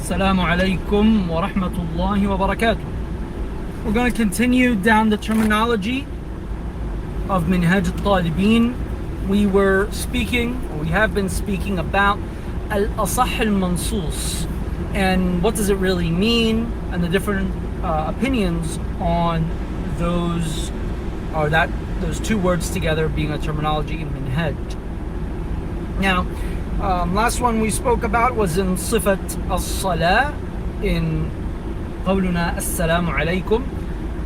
Assalamu alaikum wa rahmatullahi wa barakatuh. We're going to continue down the terminology of Minhaj al-Talibin. We have been speaking about al-asah al-mansus and what does it really mean, and the different opinions on those two words together being a terminology in Minhaj. Now, last one we spoke about was in Sifat al-Salah, in qawluna Assalamu alaikum.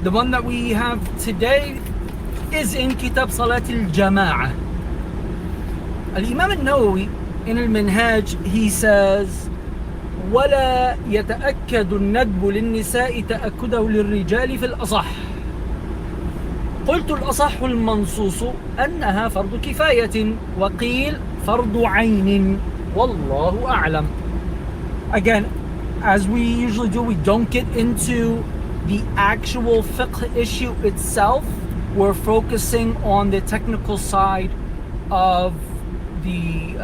The one that we have today is in Kitab Salat al-Jama'ah. Al-Imam Nawawi in al-Minhaj, he says, وَلَا يَتَأَكَّدُ النَّدْبُ لِلنِّسَاءِ تَأَكُّدَهُ لِلرِّجَالِ فِي الْأَصَحِّ. قلت الأصح المنصوص أنها فرض كفاية وقيل فرض عين والله أعلم. Again, as we usually do, we don't get into the actual fiqh issue itself. We're focusing on the technical side of the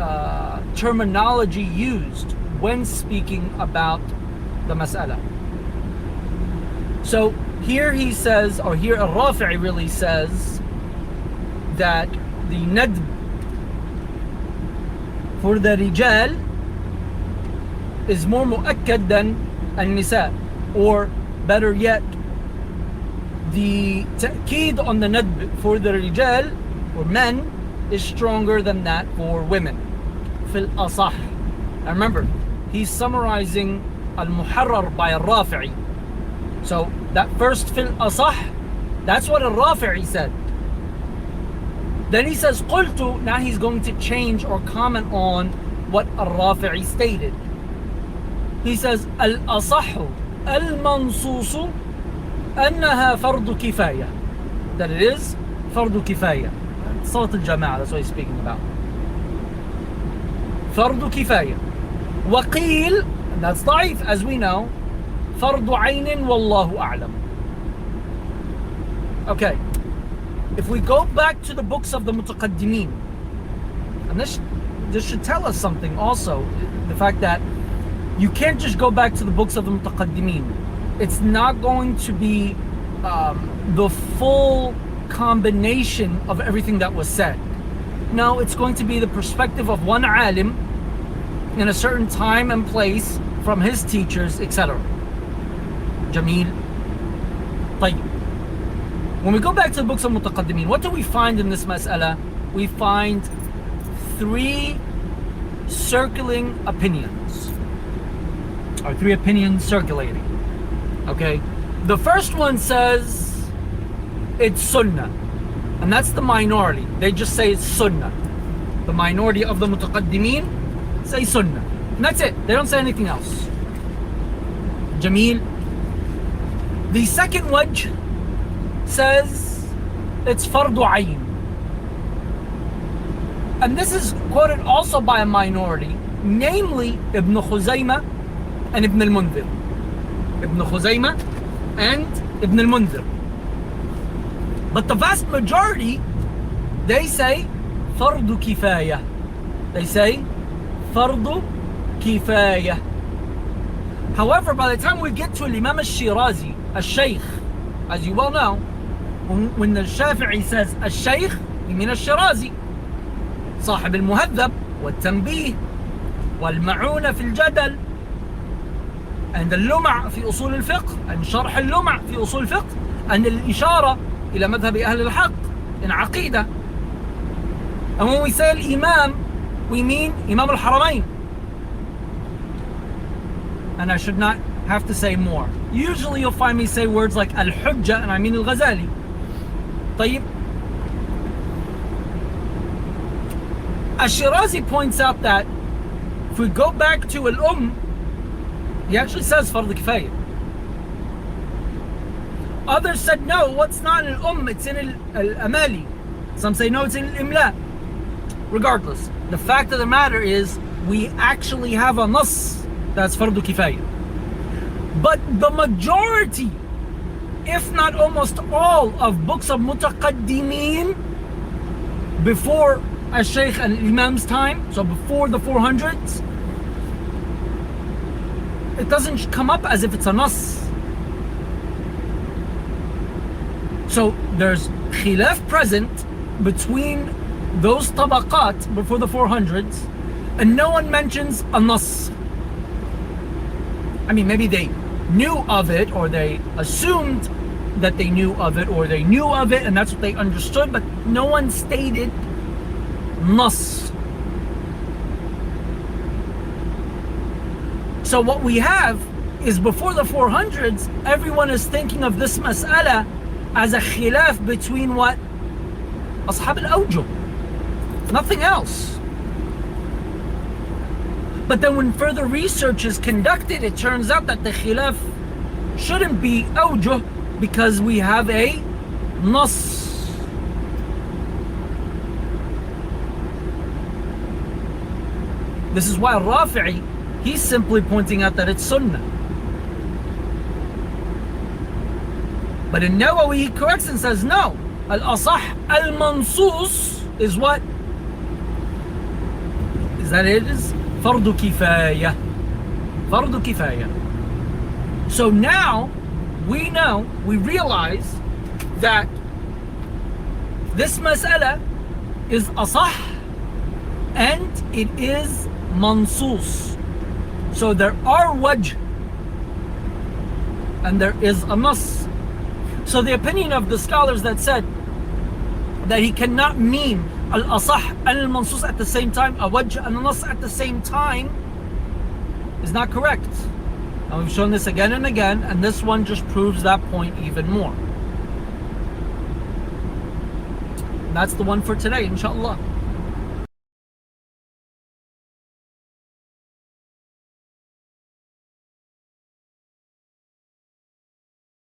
terminology used when speaking about the mas'ala. So here he says, or here Al-Rafi'i really says, that the nadb for the rijal is more mu'akkad than al-nisa, or better yet, the ta'keed on the nadb for the rijal, or men, is stronger than that for women. Fil asah. And remember, he's summarizing al-muharrar by Al-Rafi'i. So that first fil asah, that's what Al-Rafi'i said. Then he says qultu. Now he's going to change or comment on what Al-Rafi'i stated. He says al-asahhu al-mansusu annaha fardu kifaya, that it is fardu kifaya. Salat al-Jama'ah, that's what he's speaking about. Fardu kifaya. Waqil, and that's da'if as we know, fardu aynin wallahu a'lam. Okay, if we go back to the books of the mutaqaddimin, and this should tell us something also, the fact that you can't just go back to the books of the mutaqaddimin. It's not going to be the full combination of everything that was said. No, it's going to be the perspective of one alim in a certain time and place from his teachers, etc. Jameel. طيب. When we go back to the books of Mutaqaddimin, what do we find in this mas'ala? We find three circling opinions, or three opinions circulating. Okay, the first one says it's sunnah, and that's the minority. They just say it's sunnah. The minority of the Mutaqaddimin say sunnah, and that's it. They don't say anything else. Jameel. The second wajh says it's fardu ayn, and this is quoted also by a minority, namely Ibn Khuzaymah and Ibn al-Mundhir. Ibn Khuzaymah and Ibn al-Mundhir. But the vast majority, they say fardu kifaya. They say fardu kifaya. However, by the time we get to Imam al-Shirazi, al-Shaykh, as you well know, when the Shafi'i says al-Shaykh, we mean al-Shirazi, صاحب المهذب والتنبيه والمعونة في الجدل, and اللمع في أصول الفقه, and شرح اللمع في أصول الفقه, and الإشارة إلى مذهب أهل الحق in عقيدة. And when we say al-Imam, we mean Imam al-Haramain. And I should not have to say more. Usually you'll find me say words like al-Hujjah, and I mean al-Ghazali. طيب. Al-Shirazi points out that if we go back to al-Umm, he actually says fardu kifaya. Others said no, what's not in al-Umm, it's in al-Amali. Some say no, it's in al-Imla. Regardless, the fact of the matter is we actually have a nas that's fardu kifaya. But the majority, if not almost all, of books of mutaqaddimin before al-Shaykh and Imam's time, so before the 400s, it doesn't come up as if it's a nas. So there's khilaf present between those tabaqat before the 400s, and no one mentions a nas. I mean, maybe they knew of it, or they assumed that they knew of it, or they knew of it and that's what they understood, but no one stated nas. So what we have is before the 400s, everyone is thinking of this mas'ala as a khilaf between what? Ashab al-awjuh. Nothing else. But then when further research is conducted, it turns out that the khilaf shouldn't be awjuh because we have a nas. This is why Rafi'i, he's simply pointing out that it's sunnah. But in Nawawi, he corrects and says, no, al-asah al-mansus is what? Is that it is fardu kifaya. Fardu kifaya. So now, we know, we realize that this mas'ala is asah and it is mansus. So there are wajh and there is a nas. So the opinion of the scholars that said that he cannot mean al-asah and al-mansus at the same time, a wajh and a nas at the same time, is not correct. And we've shown this again and again, and this one just proves that point even more. And that's the one for today, inshallah.